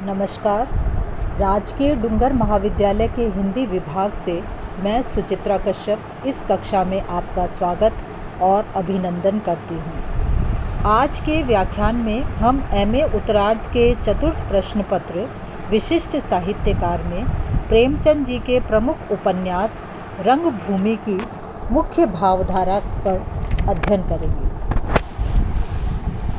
नमस्कार। राजकीय डूंगर महाविद्यालय के हिंदी विभाग से मैं सुचित्रा कश्यप इस कक्षा में आपका स्वागत और अभिनंदन करती हूँ। आज के व्याख्यान में हम एमए उत्तरार्ध के चतुर्थ प्रश्न पत्र विशिष्ट साहित्यकार में प्रेमचंद जी के प्रमुख उपन्यास रंगभूमि की मुख्य भावधारा पर अध्ययन करेंगे।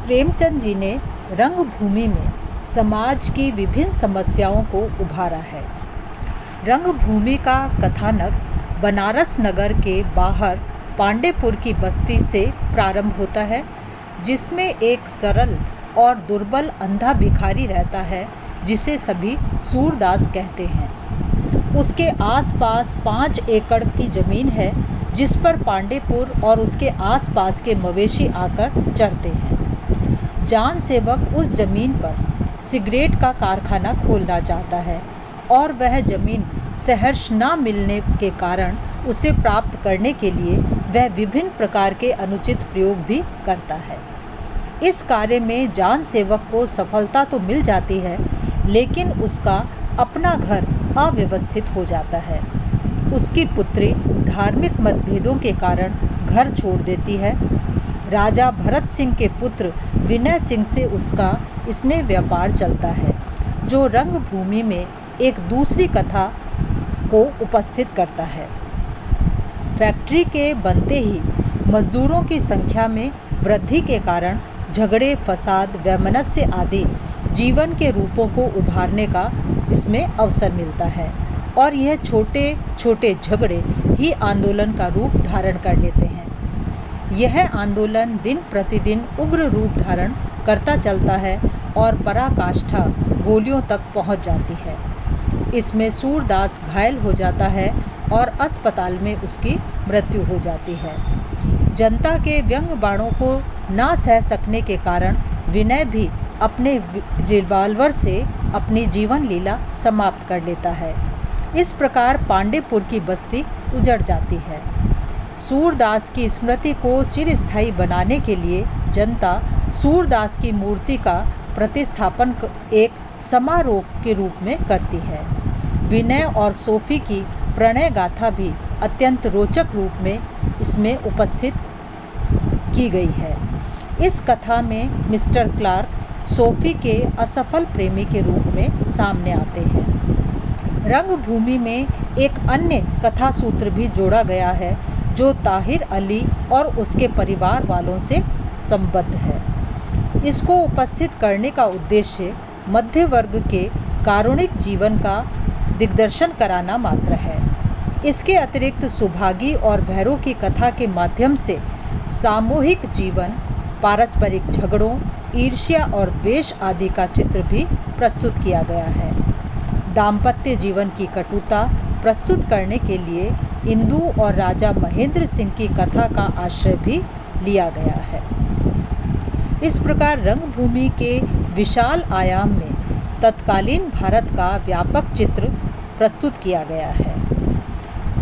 प्रेमचंद जी ने रंगभूमि में समाज की विभिन्न समस्याओं को उभारा है। रंगभूमि का कथानक बनारस नगर के बाहर पांडेपुर की बस्ती से प्रारंभ होता है, जिसमें एक सरल और दुर्बल अंधा भिखारी रहता है जिसे सभी सूरदास कहते हैं। उसके आसपास 5 एकड़ की ज़मीन है जिस पर पांडेपुर और उसके आसपास के मवेशी आकर चरते हैं। जान सेवक उस ज़मीन पर सिगरेट का कारखाना खोलना चाहता है और वह ज़मीन सहर्ष न मिलने के कारण उसे प्राप्त करने के लिए वह विभिन्न प्रकार के अनुचित प्रयोग भी करता है। इस कार्य में जान सेवक को सफलता तो मिल जाती है, लेकिन उसका अपना घर अव्यवस्थित हो जाता है। उसकी पुत्री धार्मिक मतभेदों के कारण घर छोड़ देती है। राजा भरत सिंह के पुत्र विनय सिंह से उसका स्नेह व्यापार चलता है, जो रंगभूमि में एक दूसरी कथा को उपस्थित करता है। फैक्ट्री के बनते ही मजदूरों की संख्या में वृद्धि के कारण झगड़े, फसाद, वैमनस्य आदि जीवन के रूपों को उभारने का इसमें अवसर मिलता है और यह छोटे छोटे झगड़े ही आंदोलन का रूप धारण कर लेते हैं। यह आंदोलन दिन प्रतिदिन उग्र रूप धारण करता चलता है और पराकाष्ठा गोलियों तक पहुंच जाती है। इसमें सूरदास घायल हो जाता है और अस्पताल में उसकी मृत्यु हो जाती है। जनता के व्यंग बाणों को ना सह सकने के कारण विनय भी अपने रिवाल्वर से अपनी जीवन लीला समाप्त कर लेता है। इस प्रकार पांडेपुर की बस्ती उजड़ जाती है। सूरदास की स्मृति को चिरस्थायी बनाने के लिए जनता सूरदास की मूर्ति का प्रतिस्थापन एक समारोह के रूप में करती है। विनय और सोफी की प्रणय गाथा भी अत्यंत रोचक रूप में इसमें उपस्थित की गई है। इस कथा में मिस्टर क्लार्क सोफी के असफल प्रेमी के रूप में सामने आते हैं। रंगभूमि में एक अन्य कथा सूत्र भी जोड़ा गया है जो ताहिर अली और उसके परिवार वालों से संबद्ध है। इसको उपस्थित करने का उद्देश्य मध्य वर्ग के कारुणिक जीवन का दिग्दर्शन कराना मात्र है। इसके अतिरिक्त सुभागी और भैरव की कथा के माध्यम से सामूहिक जीवन, पारस्परिक झगड़ों, ईर्ष्या और द्वेष आदि का चित्र भी प्रस्तुत किया गया है। दाम्पत्य जीवन की कटुता प्रस्तुत करने के लिए इंदु और राजा महेंद्र सिंह की कथा का आश्रय भी लिया गया है। इस प्रकार रंगभूमि के विशाल आयाम में तत्कालीन भारत का व्यापक चित्र प्रस्तुत किया गया है।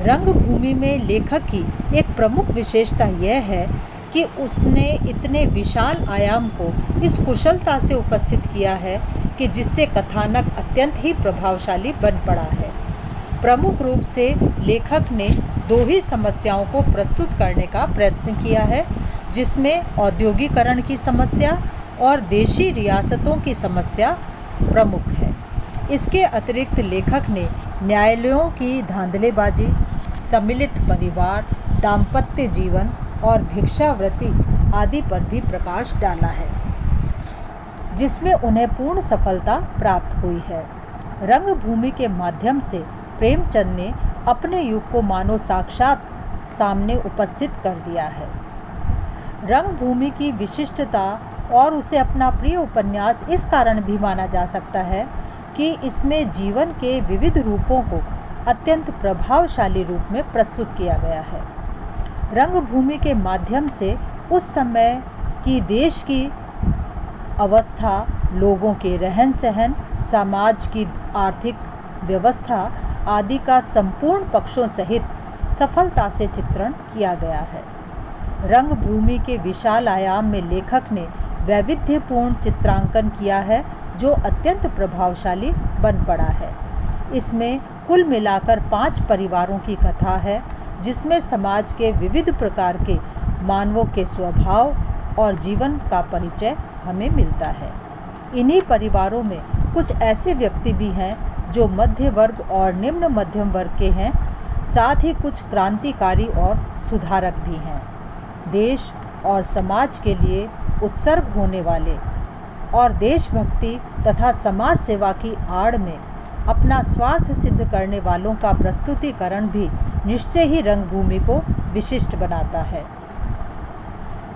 रंगभूमि में लेखक की एक प्रमुख विशेषता यह है कि उसने इतने विशाल आयाम को इस कुशलता से उपस्थित किया है कि जिससे कथानक अत्यंत ही प्रभावशाली बन पड़ा है। प्रमुख रूप से लेखक ने 2 ही समस्याओं को प्रस्तुत करने का प्रयत्न किया है, जिसमें औद्योगिकरण की समस्या और देशी रियासतों की समस्या प्रमुख है। इसके अतिरिक्त लेखक ने न्यायालयों की धांधलेबाजी, सम्मिलित परिवार, दाम्पत्य जीवन और भिक्षावृत्ति आदि पर भी प्रकाश डाला है, जिसमें उन्हें पूर्ण सफलता प्राप्त हुई है। रंगभूमि के माध्यम से प्रेमचंद ने अपने युग को मानो साक्षात सामने उपस्थित कर दिया है। रंगभूमि की विशिष्टता और उसे अपना प्रिय उपन्यास इस कारण भी माना जा सकता है कि इसमें जीवन के विविध रूपों को अत्यंत प्रभावशाली रूप में प्रस्तुत किया गया है। रंगभूमि के माध्यम से उस समय की देश की अवस्था, लोगों के रहन सहन, समाज की आर्थिक व्यवस्था आदि का संपूर्ण पक्षों सहित सफलता से चित्रण किया गया है। रंगभूमि के विशाल आयाम में लेखक ने वैविध्यपूर्ण चित्रांकन किया है जो अत्यंत प्रभावशाली बन पड़ा है। इसमें कुल मिलाकर 5 परिवारों की कथा है, जिसमें समाज के विविध प्रकार के मानवों के स्वभाव और जीवन का परिचय हमें मिलता है। इन्हीं परिवारों में कुछ ऐसे व्यक्ति भी हैं जो मध्य वर्ग और निम्न मध्यम वर्ग के हैं, साथ ही कुछ क्रांतिकारी और सुधारक भी हैं। देश और समाज के लिए उत्सर्ग होने वाले और देशभक्ति तथा समाज सेवा की आड़ में अपना स्वार्थ सिद्ध करने वालों का प्रस्तुतिकरण भी निश्चय ही रंगभूमि को विशिष्ट बनाता है।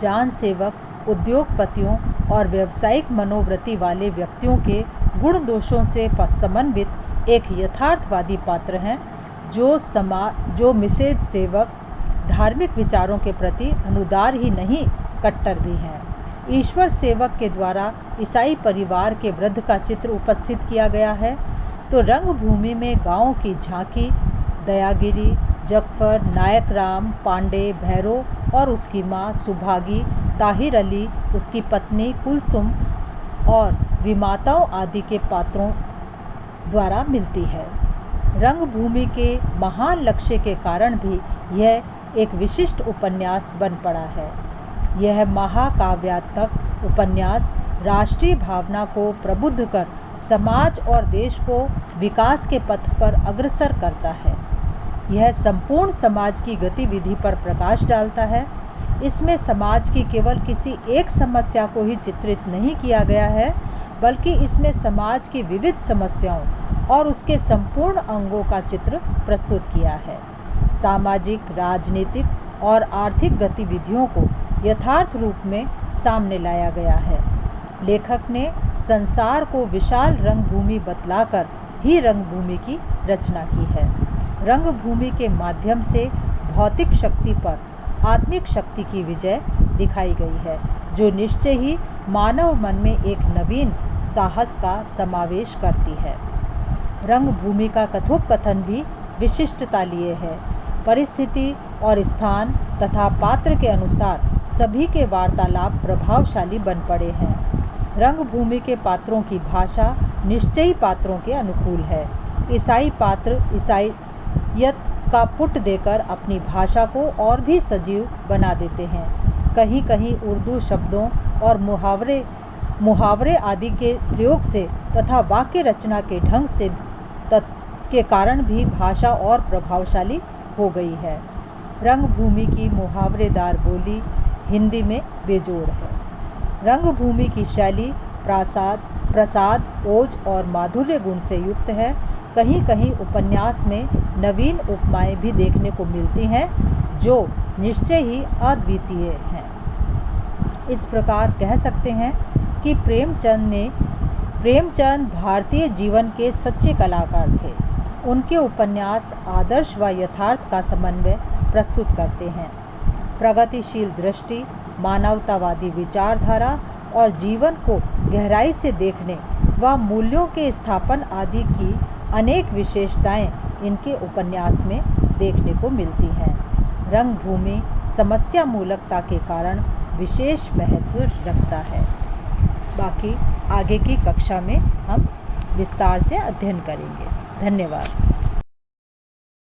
जान सेवक, उद्योगपतियों और व्यावसायिक मनोवृत्ति वाले व्यक्तियों के गुण दोषों से समन्वित एक यथार्थवादी पात्र हैं, जो मिसेज सेवक धार्मिक विचारों के प्रति अनुदार ही नहीं, कट्टर भी हैं। ईश्वर सेवक के द्वारा ईसाई परिवार के वृद्ध का चित्र उपस्थित किया गया है, तो रंगभूमि में गाँव की झांकी, दयागिरी, जगफर, नायक राम, पांडे, भैरव और उसकी माँ सुभागी, ताहिर अली, उसकी पत्नी कुलसुम और विमाताओं आदि के पात्रों द्वारा मिलती है। रंगभूमि के महान लक्ष्य के कारण भी यह एक विशिष्ट उपन्यास बन पड़ा है। यह महाकाव्यात्मक उपन्यास राष्ट्रीय भावना को प्रबुद्ध कर समाज और देश को विकास के पथ पर अग्रसर करता है। यह संपूर्ण समाज की गतिविधि पर प्रकाश डालता है। इसमें समाज की केवल किसी एक समस्या को ही चित्रित नहीं किया गया है, बल्कि इसमें समाज की विविध समस्याओं और उसके संपूर्ण अंगों का चित्र प्रस्तुत किया है। सामाजिक, राजनीतिक और आर्थिक गतिविधियों को यथार्थ रूप में सामने लाया गया है। लेखक ने संसार को विशाल रंगभूमि बतलाकर ही रंगभूमि की रचना की है। रंगभूमि के माध्यम से भौतिक शक्ति पर आत्मिक शक्ति की विजय दिखाई गई है, जो निश्चय ही मानव मन में एक नवीन साहस का समावेश करती है। रंगभूमि का कथोपकथन भी विशिष्टता लिए है। परिस्थिति और स्थान तथा पात्र के अनुसार सभी के वार्तालाप प्रभावशाली बन पड़े हैं। रंगभूमि के पात्रों की भाषा निश्चयी पात्रों के अनुकूल है। ईसाई पात्र ईसाईयत का पुट देकर अपनी भाषा को और भी सजीव बना देते हैं। कहीं कहीं उर्दू शब्दों और मुहावरे आदि के प्रयोग से तथा वाक्य रचना के ढंग से के कारण भी भाषा और प्रभावशाली हो गई है। रंगभूमि की मुहावरेदार बोली हिंदी में बेजोड़ है। रंगभूमि की शैली प्रसाद, ओज और माधुर्य गुण से युक्त है। कहीं कहीं उपन्यास में नवीन उपमाएं भी देखने को मिलती हैं, जो निश्चय ही अद्वितीय हैं। इस प्रकार कह सकते हैं कि प्रेमचंद भारतीय जीवन के सच्चे कलाकार थे। उनके उपन्यास आदर्श व यथार्थ का समन्वय प्रस्तुत करते हैं। प्रगतिशील दृष्टि, मानवतावादी विचारधारा और जीवन को गहराई से देखने व मूल्यों के स्थापन आदि की अनेक विशेषताएं इनके उपन्यास में देखने को मिलती हैं। रंगभूमि समस्या मूलकता के कारण विशेष महत्व रखता है। बाकी आगे की कक्षा में हम विस्तार से अध्ययन करेंगे। धन्यवाद।